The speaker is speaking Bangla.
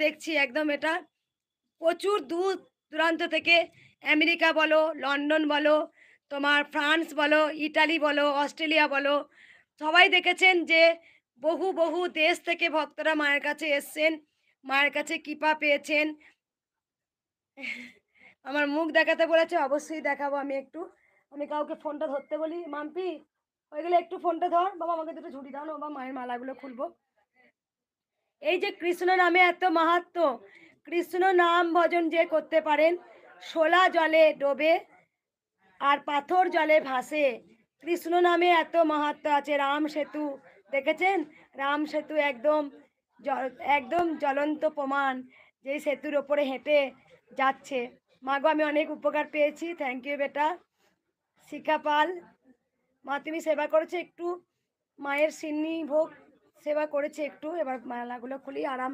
দেখছি একদম এটা প্রচুর দূর দূরান্ত থেকে আমেরিকা বলো, লন্ডন বলো, তোমার ফ্রান্স বলো, ইটালি বলো, অস্ট্রেলিয়া বলো, সবাই দেখেছেন যে বহু দেশ থেকে ভক্তরা মায়ের কাছে এসছেন। মায়ের কাছে কৃপা পেয়েছেন। আমার মুখ দেখাতে বলেছে, অবশ্যই দেখাবো আমি একটু। আমি কাউকে ফোনটা ধরতে বলি, "মাম্পি হয়ে গেলে একটু ফোনটা ধর। বাবা আমাকে দুটো ঝুড়ি দাও না বাবা, মায়ের মালাগুলো খুলবো।" এই যে কৃষ্ণ নামে এত মাহাত্ম্য, কৃষ্ণ নাম ভজন যে করতে পারেন, শোলা জলে ডোবে আর পাথর জলে ভাসে। কৃষ্ণ নামে এত মাহাত্ম্য আছে। রাম সেতু দেখেছেন? রাম সেতু একদম একদম জ্বলন্ত প্রমাণ যে সেতুর ওপরে হেঁটে যাচ্ছে। মাগো আমি অনেক উপকার পেয়েছি। থ্যাংক ইউ বেটা। শিখা পাল, মা তুমি সেবা করেছো একটু, মায়ের সিন্নি ভোগ সেবা করেছে একটু। এবার মালাগুলো খুলি, আরাম